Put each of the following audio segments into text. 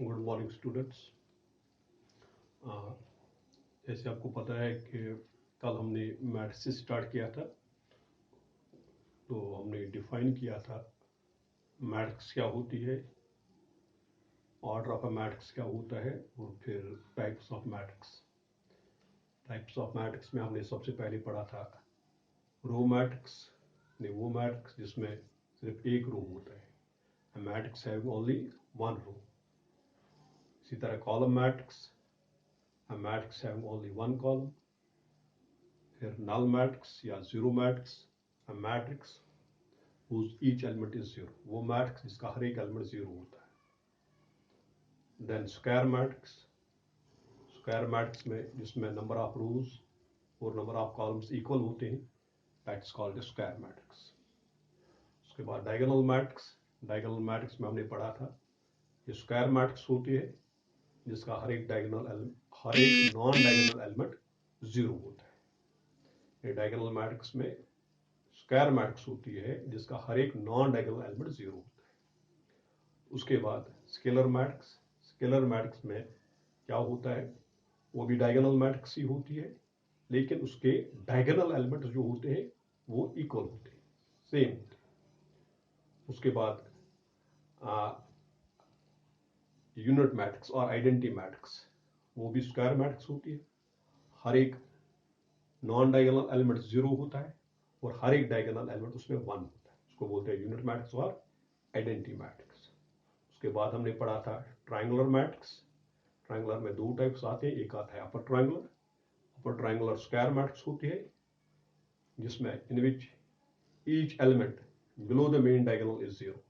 Good morning students. जैसे आपको पता है कि कल हमने मैथ्स से स्टार्ट किया था, तो हमने डिफाइन किया था मैथ्स क्या होती है, ऑर्डर ऑफ अ मैथ्स क्या होता है, और फिर types of maths. Types of maths में हमने सबसे पहले पढ़ा था रो मैट्रिक्स, वो मैट्रिक्स जिसमें सिर्फ एक रो होता है, matrix have only one row. इसी तरह column matrix, matrix have only one column. फिर नल मैट्रिक्स या zero matrix, matrix whose each element is zero, वो मैट्रिक्स जिसका हर एक एलिमेंट जीरो होता है। Then square matrix, square matrix में जिसमें नंबर ऑफ रोज और नंबर ऑफ कॉलम्स इक्वल होते हैं, दैट्स कॉल्ड स्क्वायर मैट्रिक्स। उसके बाद डायगोनल मैट्रिक्स, डायगोनल मैट्रिक्स में हमने पढ़ा था ये स्क्वायर मैट्रिक्स होती है जिसका हर एक नॉन डायगोनल एलिमेंट जीरो होता है। ये डायगोनल मैट्रिक्स में स्क्वायर मैट्रिक्स होती है जिसका हर एक नॉन डायगोनल एलिमेंट जीरो होता है। उसके बाद स्केलर मैट्रिक्स, स्केलर मैट्रिक्स में क्या होता है, वो भी डायगोनल मैट्रिक्स ही होती है, लेकिन उसके डायगोनल एलिमेंट जो होते हैं वो इक्वल होते हैं, सेम होते हैं। उसके बाद यूनिट मैट्रिक्स और आइडेंटिटी मैट्रिक्स, वो भी स्क्वायर मैट्रिक्स होती है, हर एक नॉन डायगोनल एलिमेंट जीरो होता है और हर एक डायगोनल एलिमेंट उसमें वन होता है, उसको बोलते हैं यूनिट मैट्रिक्स और आइडेंटिटी मैट्रिक्स। उसके बाद हमने पढ़ा था ट्रायंगुलर मैट्रिक्स। ट्रायंगुलर में दो टाइप्स आते हैं, एक आता है upper triangular. Upper triangular square matrix होती है जिसमें in which each element below the main diagonal is zero.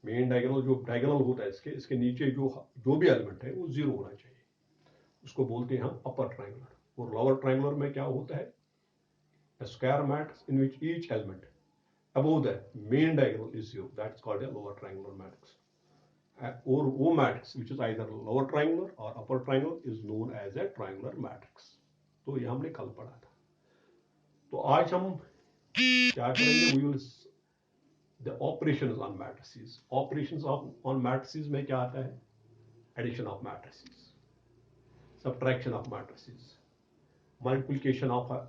Main diagonal जो डायगोनल होता है इसके नीचे जो भी एलिमेंट है वो जीरो होना चाहिए, उसको बोलते हैं हम अपर ट्रायंगुलर। और लोअर ट्रायंगुलर में क्या होता है, square matrix in which each element above the main diagonal is zero, that's called a lower triangular matrix. Or वो matrix which is either lower triangular or upper triangular is known as a triangular matrix. तो ये हमने कल पढ़ा था। तो आज हम क्या करेंगे, we will the operations on matrices. Operations on matrices में क्या आता है, addition of matrices, subtraction of matrices, multiplication of a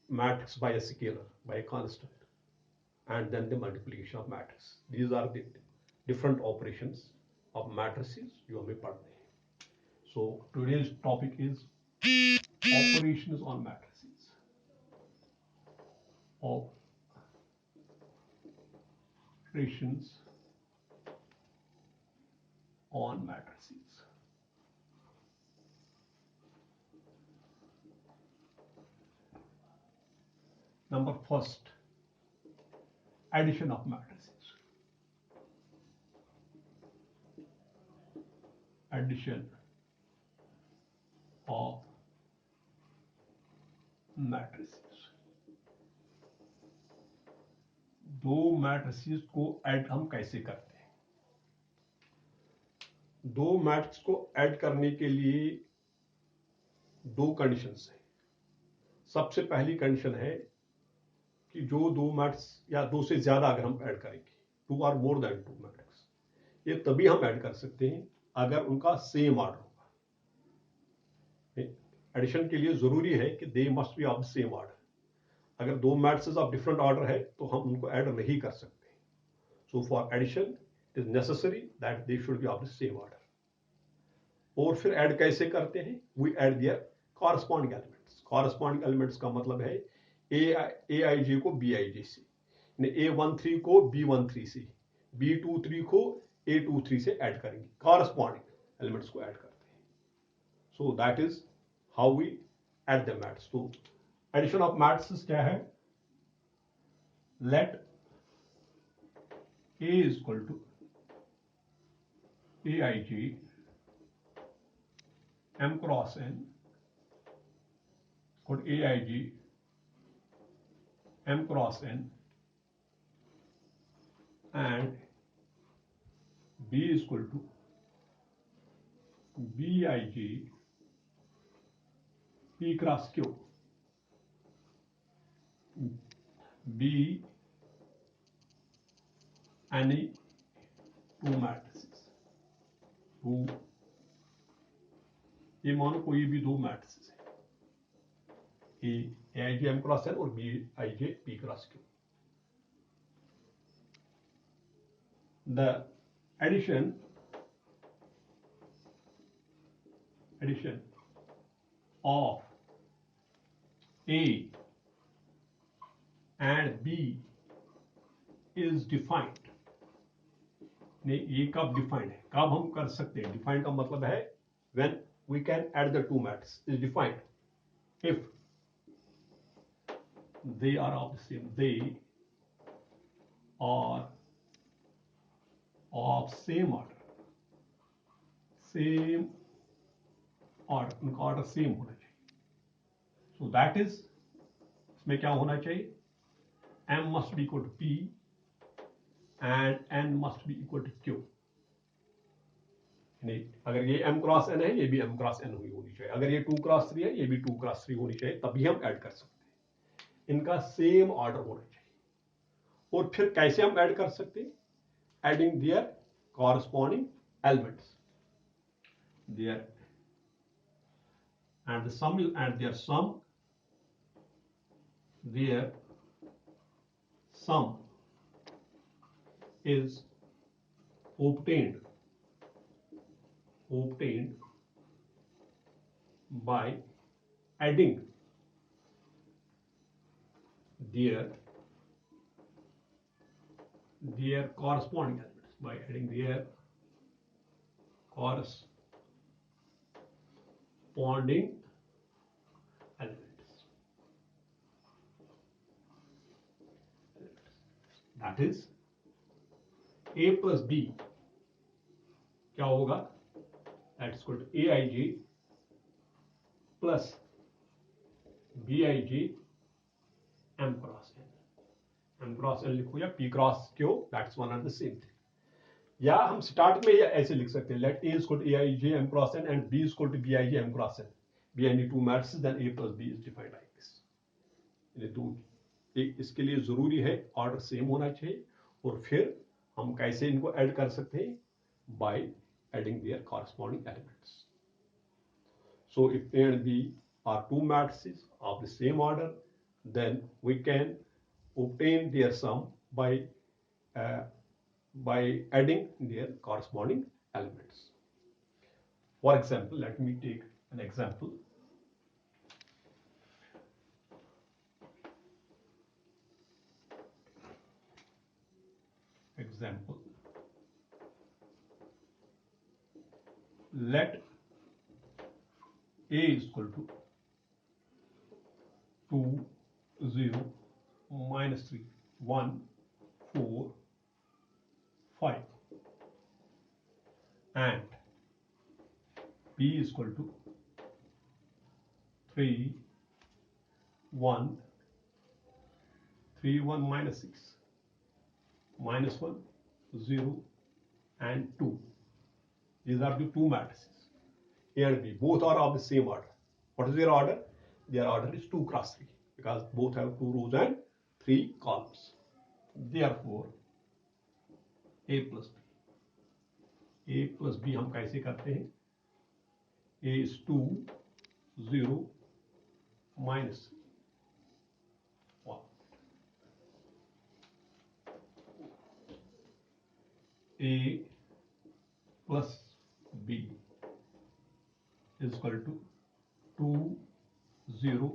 matrix by a scalar, by a constant, and then the multiplication of matrix. These are the different operations of matrices जो हमें पढ़ने हैं। So today's topic is operations on matrices. Operations on matrices. Number first, addition of matrices. Addition of matrices. दो matrices को add हम कैसे करते हैं। दो मैट्रिक्स को ऐड करने के लिए दो कंडीशंस हैं। सबसे पहली कंडीशन है कि जो दो मैट्रिक्स या दो से ज्यादा अगर हम ऐड करेंगे, two or more than two matrix, ये तभी हम ऐड कर सकते हैं अगर उनका सेम ऑर्डर होगा। एडिशन के लिए जरूरी है कि they must be of the same order. अगर दो मैट्रिसेस ऑफ डिफरेंट ऑर्डर है तो हम उनको ऐड नहीं कर सकते। So for addition it is necessary that they should be of the same order. और फिर ऐड कैसे करते हैं, we add their corresponding elements. Corresponding elements का मतलब है ए आई जे को बी आई जे से, A13 को B13 से, B23 को A23 से ऐड करेंगे, कॉरस्पॉन्डिंग एलिमेंट्स को ऐड करते हैं। So that is how we add the matrix. तो एडिशन ऑफ मैट्रिक्स क्या है, let A is equal to AIJ M cross N, called AIJ M cross N, and B is equal to BIJ P cross Q. B any two matrices. To, ये मानो कोई भी दो matrices है, A I J M cross N और B I J P cross Q. The addition of A and B is defined. नहीं, ये कब डिफाइंड है, कब हम कर सकते हैं. डिफाइंड का मतलब है when we can add the two matrices. Is defined if they are of the same, they are of same order, उनका ऑर्डर सेम होना चाहिए. So that is, इसमें क्या होना चाहिए, M must be equal to P and N must be equal to Q. नहीं, अगर ये M क्रॉस N है, ये भी M क्रॉस N होनी चाहिए. अगर ये 2 क्रॉस 3 है, ये भी 2 क्रॉस 3 होनी चाहिए, तभी हम ऐड कर सकते हैं. इनका सेम ऑर्डर होना चाहिए. और फिर कैसे हम ऐड कर सकते हैं, adding their corresponding elements, their and the sum and their sum is obtained by adding their corresponding elements, by adding their corresponding elements. That is, A plus B क्या होगा, that is equal to AIJ plus BIJ M cross N. M cross N लिखो या P cross Q, that's one and the same thing. या हम start में ऐसे लिख सकते हैं, let A is equal to AIJ M cross N and B is equal to BIJ M cross N. B any two matrices, then A plus B is defined like this. ये दो, इसके लिए जरूरी है ऑर्डर सेम होना चाहिए. और फिर हम कैसे इनको ऐड कर सकते हैं, by adding their corresponding elements. So if A and B are two matrices of the same order, then we can obtain their sum by adding their corresponding elements. For example, let me take an example. Let A is equal to 2, 0, -3, 1, 4, 5 and B is equal to 3, 1, 3, 1 minus 6, -1, 0 and 2. These are the two matrices, A and B. Both are of the same order. What is their order? Their order is 2 cross 3 because both have 2 rows and 3 columns. Therefore, A plus B हम कैसे करते हैं? A is 2, 0, minus 1. A plus B is equal to 2, 0,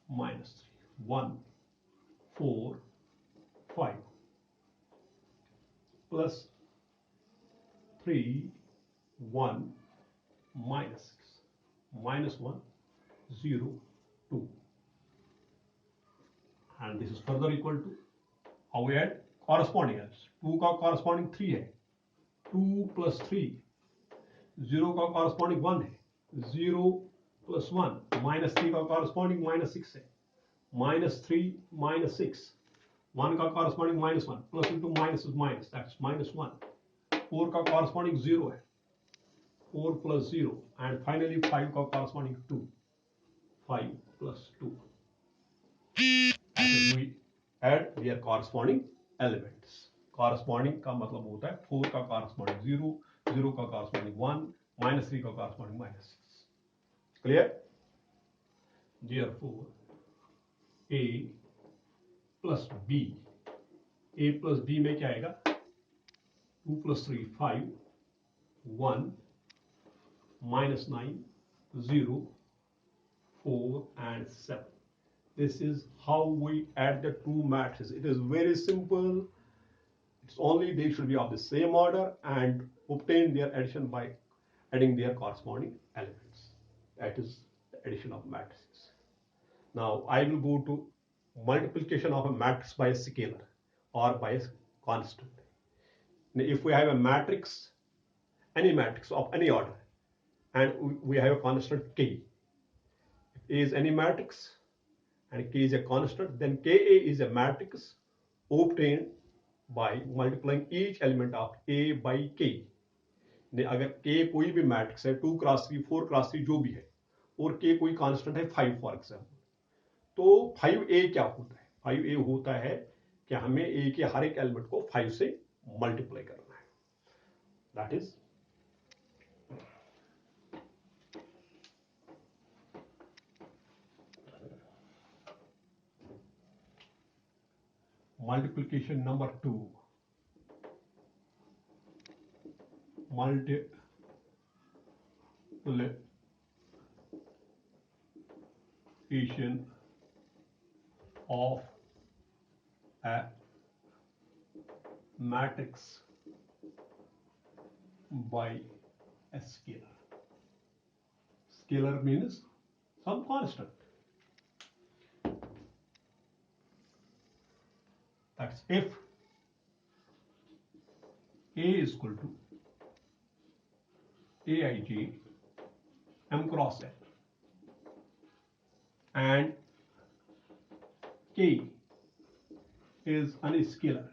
minus 3, 1, 4, 5 plus 3, 1, minus 6, -1, 0, 2. And this is further equal to, how we add corresponding elements. 2 का corresponding 3 है, 2 plus 3, 0 का corresponding 1 है, 0 plus 1, -3 का corresponding -6 है, -3 -6, 1 का corresponding -1, plus into minus is minus, that's -1, 4 का corresponding 0 है, 4 plus 0, and finally 5 का corresponding 2, 5 plus 2. And we add their corresponding elements. Corresponding का मतलब होता है 4 का corresponding 0, 0 का कॉरस्पॉन्डिंग 1, -3 का corresponding -6. Clear? Therefore, A plus B, A plus B में क्या आएगा? 2 plus 3 5, 1 -9 0 4 and 7. This is how we add the two matrices. It is very simple. It's only they should be of the same order and obtain their addition by adding their corresponding elements. That is the addition of matrices. Now I will go to multiplication of a matrix by a scalar or by a constant. Now, if we have a matrix, any matrix of any order, and we have a constant k. If A is any matrix and k is a constant, then Ka is a matrix obtained by multiplying each element of A by K. अगर K कोई भी matrix है 2 cross 3 4 cross 3 जो भी है और K कोई constant है 5 फॉर एग्जांपल, तो 5A क्या होता है? 5A होता है कि हमें A के हर एक एलिमेंट को 5 से मल्टीप्लाई करना है. That is multiplication number 2. Multiplication of a matrix by a scalar. Scalar means some constant. That's if A is equal to Aij m cross n and K is any scalar,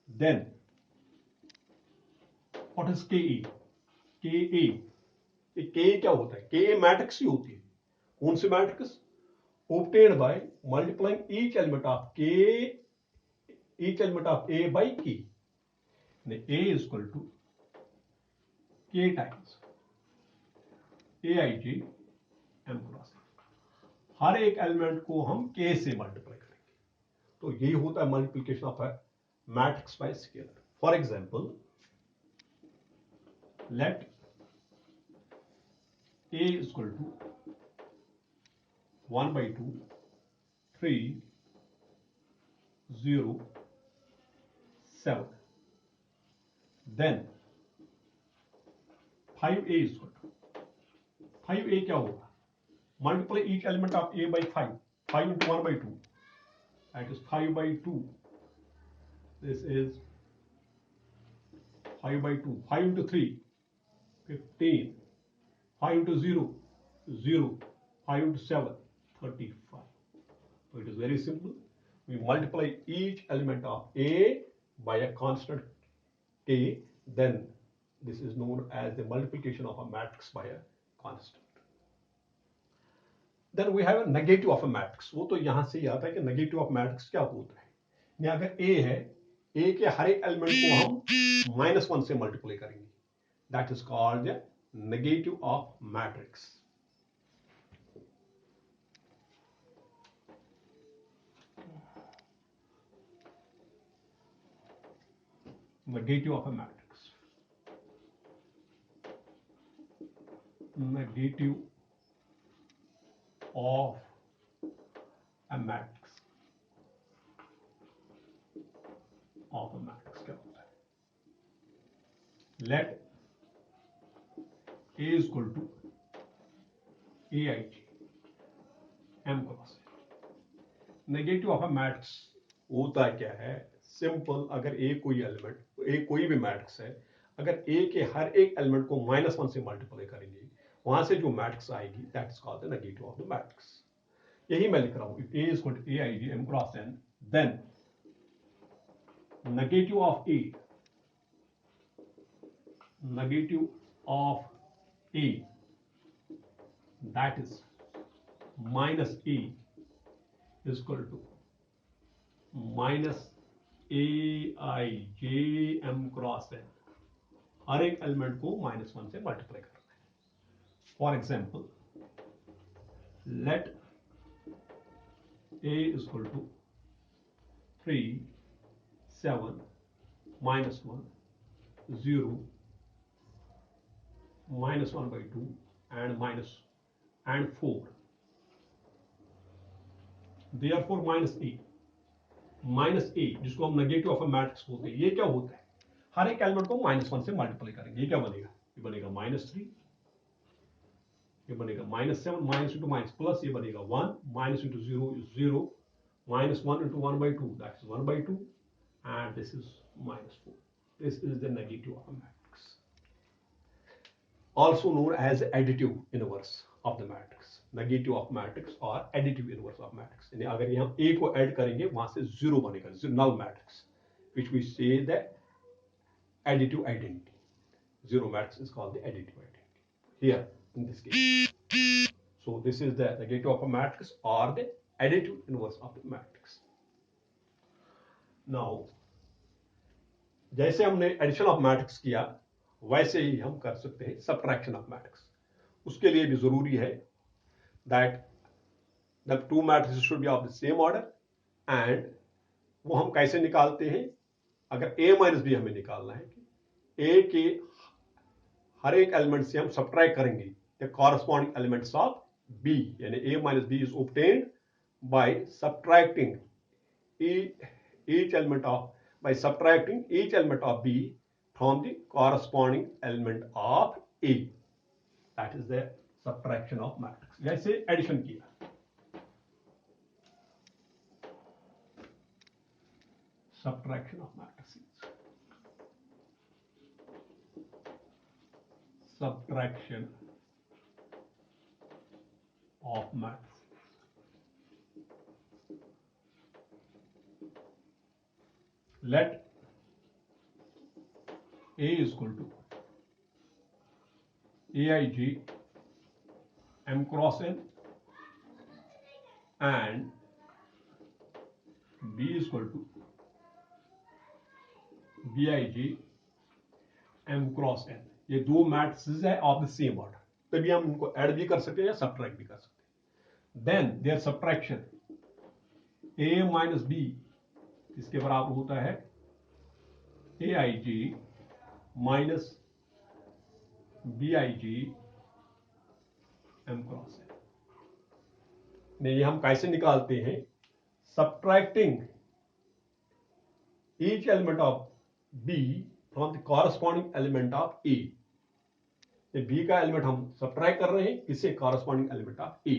then what is Ka? Ka क्या होता है? Ka matrix ही होती है. कौन सी matrix? Obtained by multiplying each element of A by K. A is equal to K times Aij m cross n. हर एक element को हम K से मल्टीप्लाई करेंगे. तो यही होता है multiplication of a matrix by scalar. For example, let A is equal to 1 by 2 3 0 7, then 5A is equal to 5A क्या होगा? Multiply each element of A by 5. 5 into 1 by 2, that is 5 by 2. This is 5 by 2. 5 into 3 15. 5 into 0 0. 5 into 7 35. So it is very simple. We multiply each element of A by a constant K, then this is known as the multiplication of a matrix by a constant. Then we have a negative of a matrix. वो तो यहां से ही आता है कि negative of matrix क्या होता है. अगर A है, A के हर एक एलिमेंट को हम -1 से मल्टीप्लाई करेंगे. That is called the negative of matrix. Negative of a matrix. Negative of a matrix. क्या होता है? Let A is equal to Aij m cross n. Negative of a matrix होता क्या है? सिंपल. अगर A कोई element, A कोई भी मैट्रिक्स है, अगर A के हर एक एलिमेंट को -1 से मल्टीप्लाई करेंगे, वहां से जो मैट्रिक्स आएगी, that is called the negative of the matrix. यही मैं लिख रहा हूं. A is equal to Aij m cross n, then negative of A that is minus A is equal to -1 AIJM cross N, हर एक element को -1 से multiply करना है. For example, let A is equal to 3, 7, -1, 0, -1/2 and 4. Therefore -a जिसको हम negative of a matrix बोलते हैं, ये क्या होता है? हर एक एलिमेंट को -1 से मल्टीप्लाई करेंगे. ये क्या बनेगा? ये बनेगा -3, ये बनेगा -7, माइनस इंटू माइनस प्लस, ये बनेगा 1, minus into 0 is 0, -1 into 1/2, that is 1/2, and this is -4. This is the negative of a matrix, also known as additive inverse of the matrix. Negative of matrix or additive inverse of matrix. यानी अगर ये हम A को add करेंगे, वहां से 0 बनेगा, null matrix, which we say the additive identity. Zero matrix is called the additive identity here in this case. So this is the negative of a matrix or the additive inverse of the matrix. Now, जैसे हमने addition of matrix किया, वैसे ही हम कर सकते हैं subtraction of matrix. उसके लिए भी जरूरी है that the two matrix should be of the same order. And वो हम कैसे निकालते हैं? अगर a माइनस बी हमें निकालना है कि a के हर एक एलिमेंट से हम सब्ट्रैक्ट करेंगे the corresponding elements of b, यानी a minus B is obtained by subtracting each element of by subtracting each element of B from the corresponding element of A. That is the subtraction of matrix. जैसे addition किया, subtraction of matrices, subtraction of matrices. Let A is equal to AIJ M cross N and B is equal to BIJ M cross N. ये दो matrices है of the same order, तभी हम इनको add भी कर सकते हैं या सब्ट्रैक्ट भी कर सकते हैं. Then their subtraction A minus B इसके बराबर होता है AIJ minus BIJ M cross N. ये हम कैसे निकालते हैं? सब्ट्रैक्टिंग each element of B from the corresponding element of A. B का एलिमेंट हम सब्ट्रैक्ट कर रहे हैं किससे? Corresponding element of A.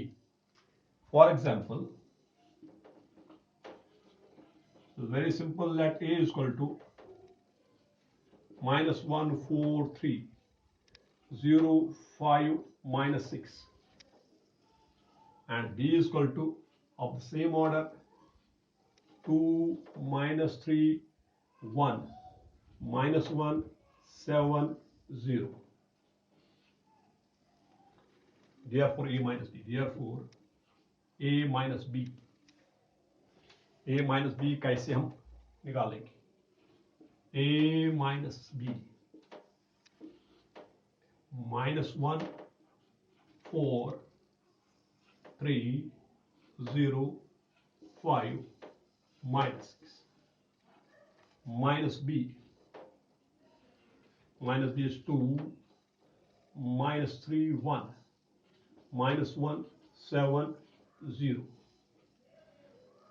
For example, very simple, let A is equal to -1, 4, 3, 0, 5, -6, and B is equal to of the same order 2, -3, 1, -1, 7, 0. Therefore A minus B. Therefore A minus B. A minus B कैसे हम निकालेंगे? A minus B -1, 4, 3, 0, 5, -6. Minus B is 2, -3, 1, -1, 7, 0.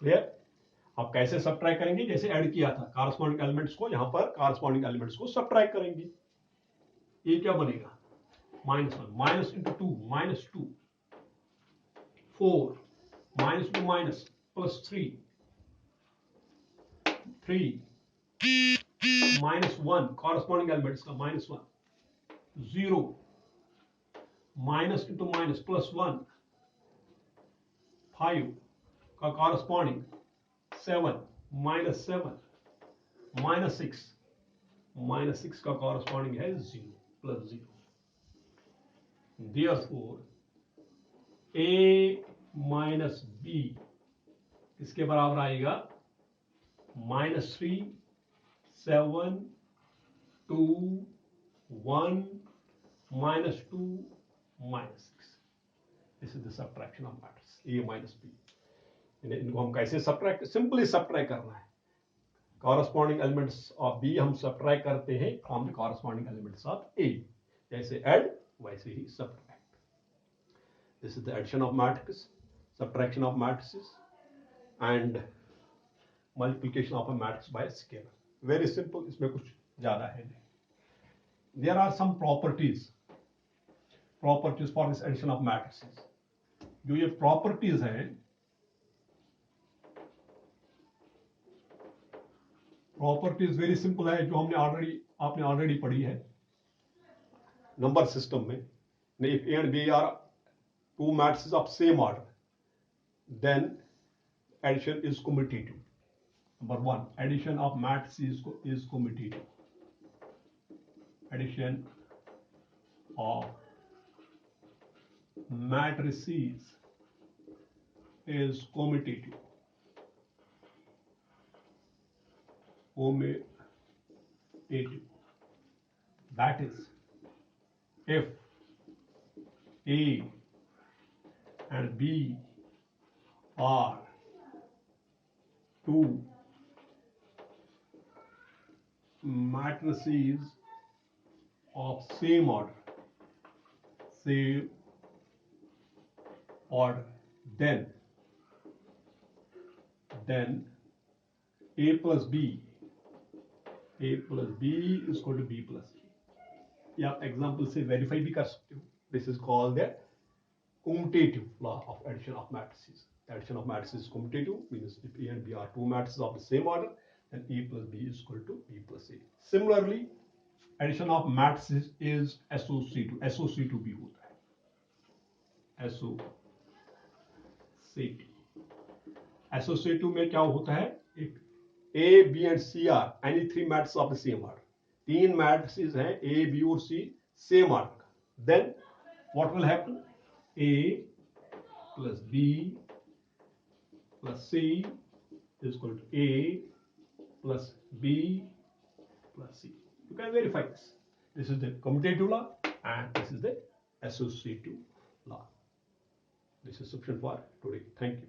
Clear? आप कैसे subtract करेंगे? जैसे add किया था corresponding elements को, यहां पर कॉरस्पॉन्डिंग एलिमेंट्स को सब्ट्रैक्ट करेंगे. ये क्या बनेगा? -1 minus into 2 -2, 4 minus two minus plus 3 -1 corresponding elements का -1, 0 माइनस इंटू माइनस प्लस 1, 5 का कॉरस्पॉन्डिंग 7 -7, -6 का कॉरस्पॉन्डिंग है 0 plus 0. Therefore A minus B किसके बराबर आएगा? -3, 7, 2, 1, -2, -6. This is the subtraction of matters A minus B. इनको हम कैसे सब्ट्रैक्ट, सिंपली सब्ट्रैक्ट करना है. कॉरस्पॉन्डिंग एलिमेंट्स ऑफ बी हम सब्ट्रैक्ट करते हैं from the corresponding elements of A. जैसे ऐड वैसे ही subtract. This is the addition of matrix, subtraction of matrices and multiplication of a matrix by scalar. Very simple, इसमें कुछ ज्यादा है नहीं. There are some properties for this addition of matrices. जो ये प्रॉपर्टीज हैं, प्रॉपर्टीज वेरी सिंपल है, जो आपने ऑलरेडी पढ़ी है नंबर सिस्टम में. If A and B are two matrices of same order, then addition is commutative. Number one, addition of matrices is commutative. Addition of matrices is commutative. That is, if A and B are two matrices of same order, then A plus B is equal to B plus C. या आप example से verify भी कर सकते हो. This is called the commutative law of addition of matrices. Addition of matrices is commutative, means if A and B are two matrices of the same order, then A plus B is equal to B plus C. Similarly, addition of matrices is associative. associative भी होता है. associative में क्या होता है? If A, B and C are any three matrices of the same order, तीन matrices हैं A, B और C same order, then what will happen? A plus B plus C is equal to A plus B plus C. You can verify this. This is the commutative law and this is the associative law. This is sufficient for today. Thank you.